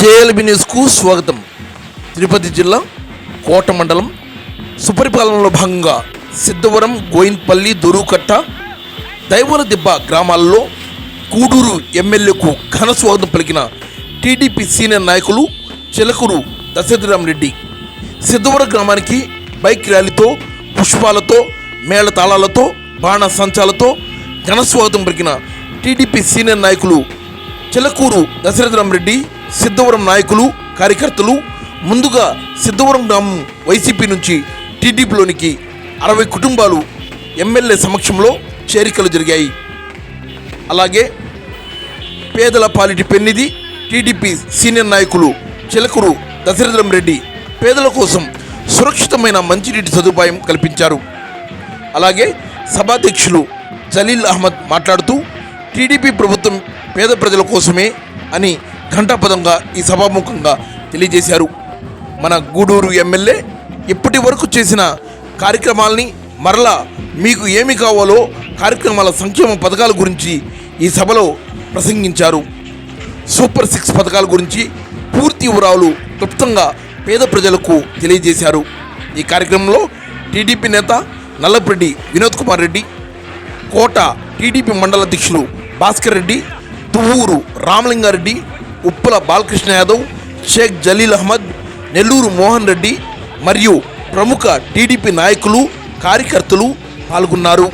JLB న్యూస్కు స్వాగతం. తిరుపతి జిల్లా కోట మండలం సుపరిపాలనలో భాగంగా సిద్ధవరం, గోయిన్పల్లి, దొరుకట్ట, దైవల దిబ్బ గ్రామాల్లో గూడూరు ఎమ్మెల్యేకు ఘన స్వాగతం పలికిన టీడీపీ సీనియర్ నాయకులు చిలకూరు దశరథరామరెడ్డి సిద్ధవరం గ్రామానికి బైక్ ర్యాలీతో, పుష్పాలతో, మేళతాళాలతో, బాణ సంచాలతో ఘన స్వాగతం పలికిన టీడీపీ సీనియర్ నాయకులు చిలకూరు దశరథరామరెడ్డి సిద్ధవరం నాయకులు, కార్యకర్తలు ముందుగా సిద్ధవరం గ్రామం వైసీపీ నుంచి టీడీపీలోనికి 60 కుటుంబాలు ఎమ్మెల్యే సమక్షంలో చేరికలు జరిగాయి. అలాగే పేదల పాలిటి పెన్నిధి టీడీపీ సీనియర్ నాయకులు చిలకూరు దశరథరామరెడ్డి పేదల కోసం సురక్షితమైన మంచినీటి సదుపాయం కల్పించారు. అలాగే సభాధ్యక్షులు జలీల్ అహ్మద్ మాట్లాడుతూ టీడీపీ ప్రభుత్వం పేద ప్రజల కోసమే అని ఘంటాపదంగా ఈ సభాముఖంగా తెలియజేశారు. మన గూడూరు ఎమ్మెల్యే ఇప్పటి వరకు చేసిన కార్యక్రమాలని మరలా మీకు ఏమి కావాలో కార్యక్రమాల సంక్షేమ పథకాల గురించి ఈ సభలో ప్రసంగించారు. సూపర్ 6 పథకాల గురించి పూర్తి వివరాలు క్లుప్తంగా పేద ప్రజలకు తెలియజేశారు. ఈ కార్యక్రమంలో టీడీపీ నేత నల్లపరెడ్డి వినోద్ కుమార్ రెడ్డి, కోట టీడీపీ మండల అధ్యక్షులు భాస్కర్ రెడ్డి, తువ్వూరు రామలింగారెడ్డి, ఉప్పల బాలకృష్ణ యాదవ్, షేక్ జలీల్ అహ్మద్, నెల్లూరు మోహన్ రెడ్డి మరియు ప్రముఖ టీడీపీ నాయకులు, కార్యకర్తలు పాల్గొన్నారు.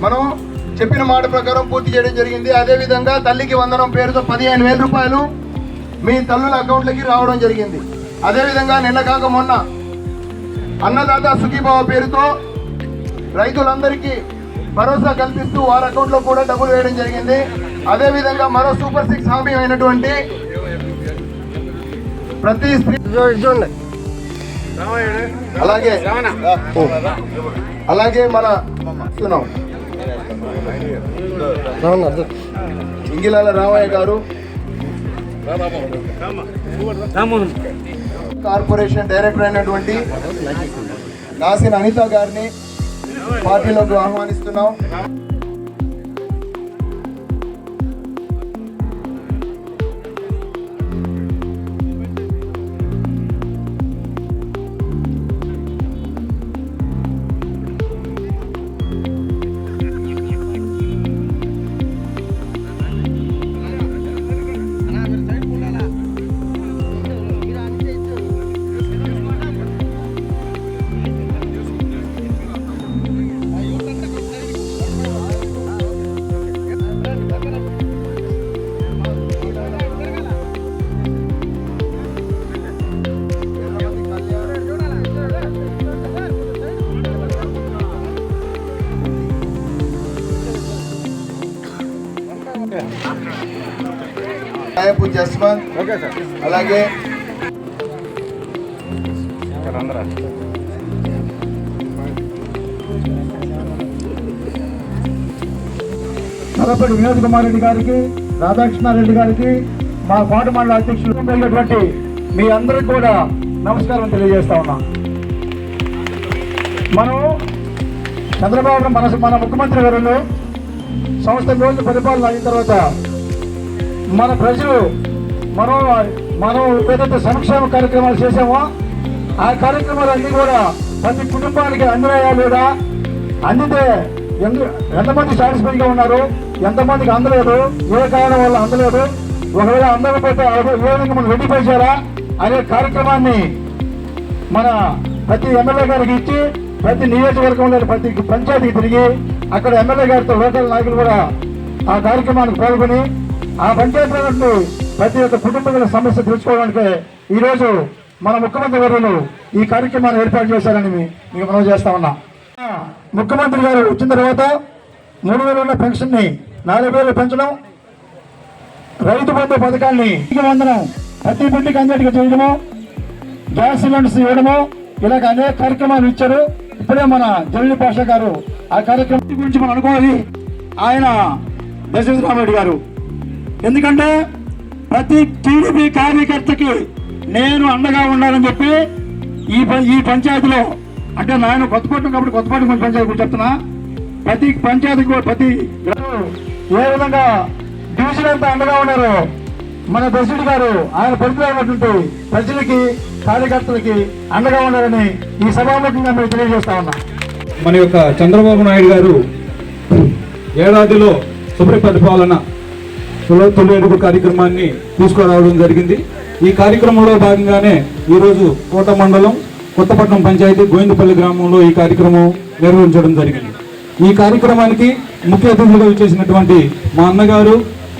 మనం చెప్పిన మాట ప్రకారం పూర్తి చేయడం జరిగింది. అదేవిధంగా తల్లికి వందనం పేరుతో 15,000 రూపాయలు మీ తల్లుల అకౌంట్లకి రావడం జరిగింది. అదేవిధంగా నిన్న కాక మొన్న అన్నదాత సుఖీభావ పేరుతో రైతులందరికీ భరోసా కల్పిస్తూ వారి అకౌంట్లో కూడా డబ్బులు వేయడం జరిగింది. అదేవిధంగా మరో సూపర్ 6 హామీ అయినటువంటి ప్రతి స్త్రీ అలాగే మన ఇంగిలాల రామయ్య గారు కార్పొరేషన్ డైరెక్టర్ అయినటువంటి నాసిన్ అనిత గారిని పార్టీలోకి ఆహ్వానిస్తున్నాం. జస్వంత్, అలాగే నల్లపరెడ్డి వినోద్ కుమార్ రెడ్డి గారికి, రాధాకృష్ణారెడ్డి గారికి, మా కోట మండల అధ్యక్షులు మీ అందరికి కూడా నమస్కారం తెలియజేస్తా ఉన్నా. మనం చంద్రబాబు మన ముఖ్యమంత్రి గారు సంవత్సరం రోజులు పరిపాలన అయిన తర్వాత మన ప్రజలు మనం ఏదైతే సంక్షేమ కార్యక్రమాలు చేసామో ఆ కార్యక్రమాలన్నీ కూడా ప్రతి కుటుంబానికి అందినాయా లేదా, అందితే ఎంతమంది సాటిస్ఫైగా ఉన్నారు, ఎంతమందికి అందలేదు, ఏ కారణం వల్ల అందలేదు, ఒకవేళ అందకపోతే ఏ విధంగా మనం రెడ్డిఫై చేయాలా అనే కార్యక్రమాన్ని మన ప్రతి ఎమ్మెల్యే గారికి ఇచ్చి ప్రతి నియోజకవర్గంలో ప్రతి పంచాయతీకి తిరిగి అక్కడ ఎమ్మెల్యే గారితో లోకల్ నాయకులు కూడా ఆ కార్యక్రమానికి పాల్గొని ఆ పంచాయతీలో నుండి ప్రతి ఒక్క కుటుంబ సమస్య తెలుసుకోవడానికి ఈరోజు మన ముఖ్యమంత్రి గారు ఈ కార్యక్రమాన్ని ఏర్పాటు చేశారని మీకు మనం చేస్తా ఉన్నా. ముఖ్యమంత్రి గారు వచ్చిన తర్వాత 3,000 ఉన్న పెన్షన్ని 4,000 పెంచడం, రైతు బంధు పథకాన్ని వందనం ప్రతి బిడ్డకి అందరికీ చేయడము, గ్యాస్ సిలిండర్స్ ఇవ్వడము, ఇలాగ అనేక కార్యక్రమాలు ఇచ్చారు. ఇప్పుడే మన జల్లి పాషా గారు ఆ కార్యక్రమం గురించి మనం అనుకోవాలి. ఆయన దశరథరామరెడ్డి గారు ఎందుకంటే ప్రతి టీడీపీ కార్యకర్తకి నేను అండగా ఉండాలని చెప్పి ఈ పంచాయతీలో, అంటే నేను కొత్తపట్నం కాబట్టి కొత్తపట్నం పంచాయతీ గురించి చెప్తున్నా, ప్రతి పంచాయతీకి ప్రతి ఏ విధంగా డివిజన్ అంతా అండగా ఉన్నారు మన దశరథ గారు ఆయన పరిధిలో ఉన్నటువంటి ప్రజలకి కార్యకర్తలకి అండగా ఉండాలని ఈ సభాముఖంగా మేము తెలియజేస్తా ఉన్నా. మన యొక్క చంద్రబాబు నాయుడు గారు ఏడాదిలో సుపరిపాలన తొలి అడుగు కార్యక్రమాన్ని తీసుకురావడం జరిగింది. ఈ కార్యక్రమంలో భాగంగానే ఈరోజు కోట మండలం కొత్తపట్నం పంచాయతీ గోవిందపల్లి గ్రామంలో ఈ కార్యక్రమం నిర్వహించడం జరిగింది. ఈ కార్యక్రమానికి ముఖ్య అతిథులుగా వచ్చేసినటువంటి మా అన్నగారు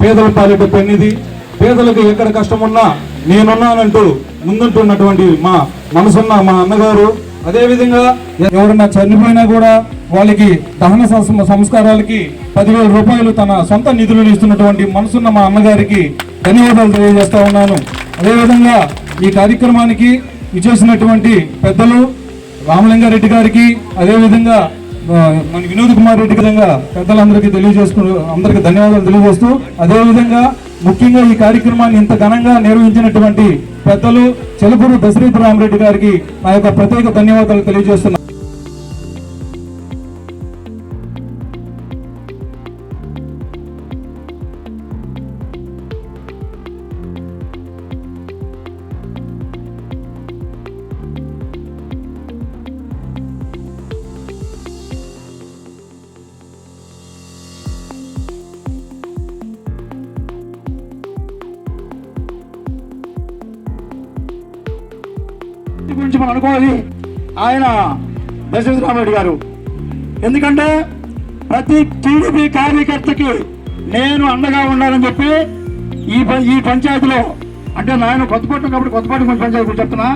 పేదల పాలిట పెన్నిధి, పేదలకు ఎక్కడ కష్టమున్నా నేనున్నానంటూ ముందుంటున్నటువంటి మా మనసున్న మా అన్నగారు, అదేవిధంగా ఎవరన్నా చనిపోయినా కూడా వాళ్ళకి దహన సంస్కారాలకి 10,000 రూపాయలు తన సొంత నిధులను ఇస్తున్నటువంటి మనసున్న మా అన్నగారికి ధన్యవాదాలు తెలియజేస్తా ఉన్నాను. అదేవిధంగా ఈ కార్యక్రమానికి ఇచ్చేసినటువంటి పెద్దలు రామలింగారెడ్డి గారికి, అదేవిధంగా మన వినోద్ కుమార్ రెడ్డి విధంగా పెద్దలందరికీ అందరికీ ధన్యవాదాలు తెలియజేస్తూ, అదేవిధంగా ముఖ్యంగా ఈ కార్యక్రమాన్ని ఇంత ఘనంగా నిర్వహించినటువంటి పెద్దలు చెలుపూరు దశరథరామరెడ్డి గారికి నా యొక్క ప్రత్యేక ధన్యవాదాలు తెలియజేస్తున్నాను. గురించి మనం అనుకోవాలి. ఆయన దశరథరామరెడ్డి గారు ఎందుకంటే ప్రతి టీడీపీ కార్యకర్తకి నేను అండగా ఉండాలని చెప్పి ఈ పంచాయతీలో, అంటే నేను కొత్తపట్నం కాబట్టి కొత్తపట్నం పంచాయతీ గురించి చెప్తున్నా,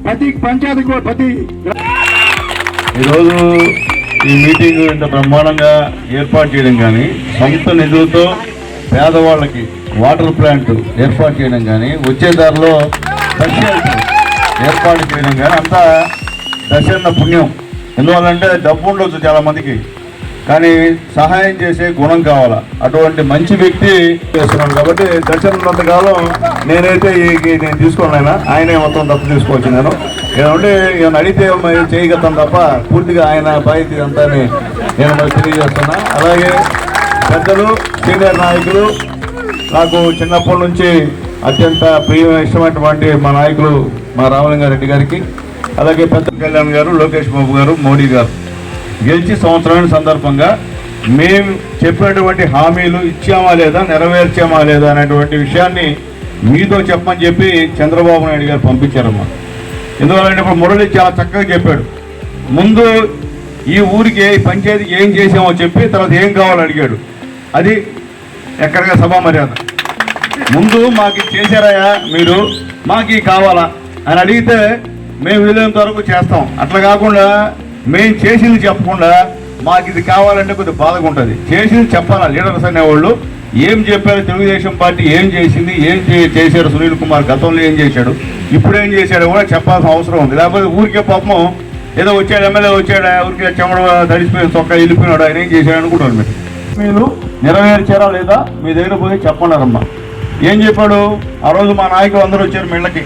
ప్రతి పంచాయతీకి ప్రతి ఈరోజు ఈ మీటింగ్ ఇంత బ్రహ్మాండంగా ఏర్పాటు చేయడం కానీ, సొంత నిధులతో పేదవాళ్ళకి వాటర్ ప్లాంట్ ఏర్పాటు చేయడం కానీ, వచ్చే దారిలో ఏర్పాటు చేయడం కానీ అంతా దశన్న పుణ్యం. ఎందువల్లంటే డబ్బు ఉండొచ్చు చాలామందికి, కానీ సహాయం చేసే గుణం కావాలా. అటువంటి మంచి వ్యక్తి చేస్తున్నాడు కాబట్టి దశన్నంతకాలం నేనైతే నేను తీసుకోలేనా, ఆయనే మొత్తం తప్పు తీసుకోవచ్చు. ఏమంటే ఏమైనా అడిగితే చేయగలుగుతాను తప్ప పూర్తిగా ఆయన బాధ్యత అంతా నేను మరి తెలియజేస్తున్నా. అలాగే పెద్దలు, సీనియర్ నాయకులు, నాకు చిన్నప్పటి నుంచి అత్యంత ఇష్టమైనటువంటి మా నాయకులు మా రామలింగారెడ్డి గారికి, అలాగే పెద్ద కళ్యాణ్ గారు, లోకేష్ బాబు గారు, మోడీ గారు గెలిచి సంవత్సరాల సందర్భంగా మేము చెప్పినటువంటి హామీలు ఇచ్చామా లేదా, నెరవేర్చామా లేదా అనేటువంటి విషయాన్ని మీతో చెప్పమని చెప్పి చంద్రబాబు నాయుడు గారు పంపించారమ్మా. ఎందువల్లంటే ఇప్పుడు మురళి చాలా చక్కగా చెప్పాడు. ముందు ఈ ఊరికి పంచాయతీకి ఏం చేసామో చెప్పి తర్వాత ఏం కావాలని అడిగాడు. అది ఎక్కడిగా సభా మర్యాద. ముందు మాకు చేశారయ్యా మీరు, మాకు కావాలా అని అడిగితే మేము వీలైనంత వరకు చేస్తాం. అట్లా కాకుండా మేము చేసింది చెప్పకుండా మాకు ఇది కావాలంటే కొద్దిగా బాధగా ఉంటుంది. చేసింది చెప్పాలా లీడర్స్ అనేవాళ్ళు. ఏం చెప్పారు, తెలుగుదేశం పార్టీ ఏం చేసింది, ఏం చేశాడు సునీల్ కుమార్, గతంలో ఏం చేశాడు, ఇప్పుడు ఏం చేశాడో కూడా చెప్పాల్సిన అవసరం ఉంది. లేకపోతే ఊరికే పాపం ఏదో వచ్చాడు, ఎమ్మెల్యే వచ్చాడు, ఊరికే చెమడ తడిసిపోయి చొక్క వెళ్ళిపోయినాడు, ఆయన ఏం చేశాడు అనుకుంటారు. మీరు నెరవేర్చారా లేదా మీ దగ్గర పోయి చెప్పన్నారమ్మా. ఏం చెప్పాడు ఆ రోజు? మా నాయకులు అందరూ వచ్చారు, మిళ్ళకి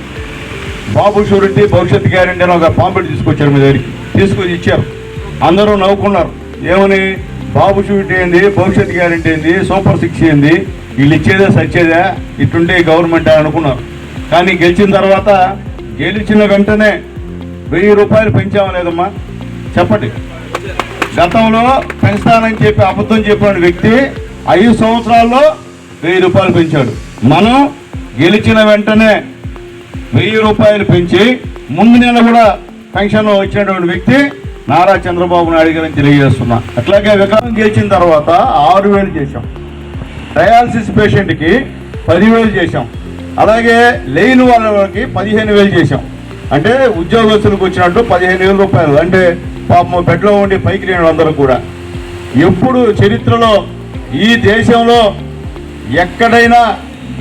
బాబు షూరిటీ భవిష్యత్ గ్యారెంటీ అని ఒక పాంప్లెట్ తీసుకొచ్చారు మీ దగ్గరికి, తీసుకొచ్చి ఇచ్చారు. అందరూ నవ్వుకున్నారు. ఏమని, బాబు షూరిటీ ఏంది, భవిష్యత్ గ్యారెంటీ ఏంది, సూపర్ 6 ఏంది, వీళ్ళు ఇచ్చేదే సచ్చేదే, ఇటుండే గవర్నమెంట్ అనుకున్నారు. కానీ గెలిచిన తర్వాత, గెలిచిన వెంటనే 1000 రూపాయలు పెంచామా లేదమ్మా చెప్పండి. గతంలో పెంచుతానని చెప్పి అబద్ధం చెప్పిన వ్యక్తి 5 సంవత్సరాల్లో 1000 రూపాయలు పెంచాడు. మనం గెలిచిన వెంటనే 1000 రూపాయలు పెంచి ముందు నెల కూడా పెన్షన్ వచ్చినటువంటి వ్యక్తి నారా చంద్రబాబు నాయుడు గారిని తెలియజేస్తున్నా. అట్లాగే వికలాంగం గెలిచిన తర్వాత 6000 చేశాం, డయాలసిస్ పేషెంట్కి 10,000 చేశాం, అలాగే లేని వాళ్ళకి 15,000 చేశాం. అంటే ఉద్యోగస్తులకు వచ్చినట్టు 15,000 రూపాయలు. అంటే పాపం బెడ్లో ఉండి పైకి లేని అందరూ కూడా. ఎప్పుడు చరిత్రలో ఈ దేశంలో ఎక్కడైనా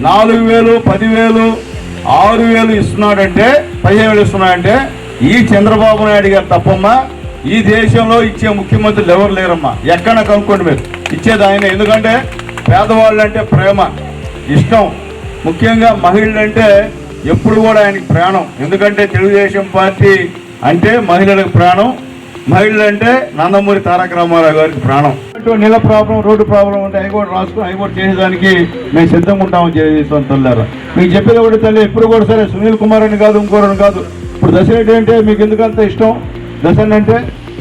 4,000, 10,000, 6,000 ఇస్తున్నాడంటే, 15,000 ఇస్తున్నాడంటే ఈ చంద్రబాబు నాయుడు గారు తప్పమ్మా. ఈ దేశంలో ఇచ్చే ముఖ్యమంత్రులు ఎవరు లేరమ్మా. ఎక్కడ కనుక్కోండి మీరు, ఇచ్చేది ఆయన. ఎందుకంటే పేదవాళ్ళు అంటే ప్రేమ, ఇష్టం. ముఖ్యంగా మహిళలు అంటే ఎప్పుడు కూడా ఆయనకి ప్రాణం. ఎందుకంటే తెలుగుదేశం పార్టీ అంటే మహిళలకు ప్రాణం, మహిళలు అంటే నందమూరి తారక రామారావు గారికి ప్రాణం. నీళ్ళ ప్రాబ్లం, రోడ్డు ప్రాబ్లం ఉంటే అవి కూడా రాసుకుని అవి కూడా చేసేదానికి మేము సిద్ధంగా ఉంటామని చేస్తాం తల్లారా. మీకు చెప్పేది ఒకటి తల్లి, ఎప్పుడు కూడా సరే సునీల్ కుమార్ అని కాదు, ఇంకోరని కాదు. ఇప్పుడు దశరెడ్డి అంటే మీకు ఎందుకంత ఇష్టం, దశన్ అంటే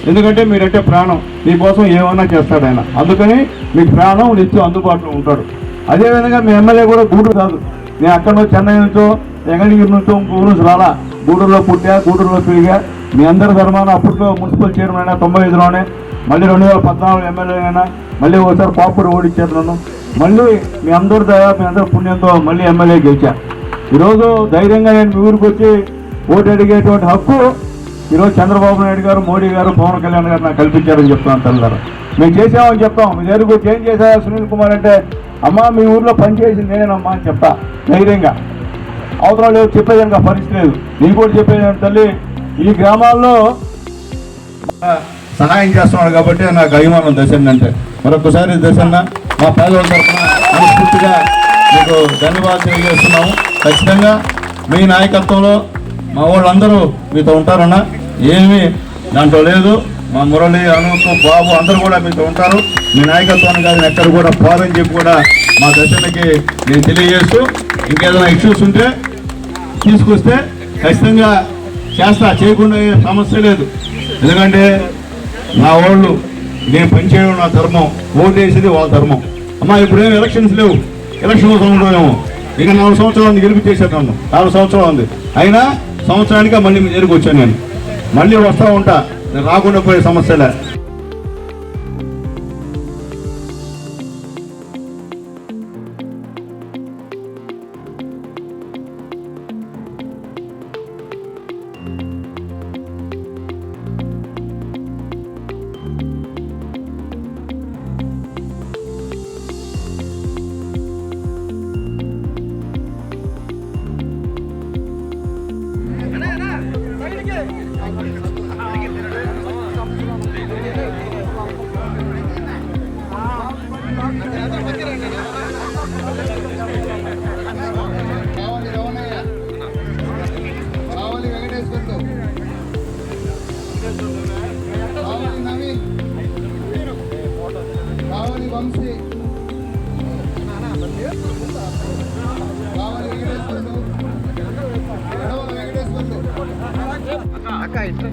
ఎందుకంటే మీరంటే ప్రాణం, మీకోసం ఏమన్నా చేస్తాడు ఆయన. అందుకని మీకు ప్రాణం నిత్యం అందుబాటులో ఉంటాడు. అదేవిధంగా మీ ఎమ్మెల్యే కూడా గూడూరు కాదు, నేను అక్కడ నుంచి చెన్నై నుంచో వెంకటగిరి నుంచో ఇంకో నుంచి రాలా, గూడూరులో పుట్టా, గూడూరులో పెరిగా. మీ అందరి ధర్మాన అప్పట్లో మున్సిపల్ చైర్మన్ అయినా 95లోనే, మళ్ళీ 2014 ఎమ్మెల్యేనైనా, మళ్ళీ ఒకసారి పాపూరు ఓడిచ్చారు నన్ను, మళ్ళీ మీ అందరి దయా, మీ అందరి పుణ్యంతో మళ్ళీ ఎమ్మెల్యే గెలిచా. ఈరోజు ధైర్యంగా నేను మీ ఊరికి వచ్చి ఓటు అడిగేటువంటి హక్కు ఈరోజు చంద్రబాబు నాయుడు గారు, మోడీ గారు, పవన్ కళ్యాణ్ గారు నాకు కల్పించారని చెప్తున్నాను తల్లారు. మేము చేసామని చెప్తాం. మీ దగ్గరకు వచ్చి ఏం చేశా సునీల్ కుమార్ అంటే, అమ్మ మీ ఊర్లో పనిచేసింది నేనేనమ్మా అని చెప్తా ధైర్యంగా. అవతరాలు చెప్పేదానికి పరిస్థితి లేదు. నీకు కూడా చెప్పేదాన్ని తల్లి, ఈ గ్రామాల్లో సహాయం చేస్తున్నాడు కాబట్టి నాకు అభిమానం దశన్న అంటే. మరొకసారి దశన్న మా పేదల తరఫున మనస్ఫూర్తిగా మీకు ధన్యవాదాలు తెలియజేస్తున్నాము. ఖచ్చితంగా మీ నాయకత్వంలో మా వాళ్ళందరూ మీతో ఉంటారన్న, ఏమీ దాంట్లో లేదు. మా మురళి, అనంతు, బాబు అందరూ కూడా మీతో ఉంటారు. మీ నాయకత్వాన్ని కాదు ఎక్కడ కూడా పోదని చెప్పి కూడా మా దశన్నకి నేను తెలియజేస్తూ, ఇంకేదైనా ఇష్యూస్ ఉంటే తీసుకొస్తే ఖచ్చితంగా చేస్తా, చేయకుండా సమస్య లేదు. ఎందుకంటే నా వాళ్ళు నేను పనిచేయడం నా ధర్మం, ఓటు వేసేది వాళ్ళ ధర్మం. అమ్మా ఇప్పుడేమో ఎలక్షన్స్ లేవు, ఎలక్షన్ సంవత్సరమేమో ఇక 4 సంవత్సరాలు ఉంది, గెలిపించేసాను నన్ను. 4 సంవత్సరాలు ఉంది, అయినా సంవత్సరానికి మళ్ళీ మీ దగ్గరికి వచ్చాను. నేను మళ్ళీ వస్తూ ఉంటా, నేను రాకుండా పోయే సమస్యలే. అక్క ఇట్లా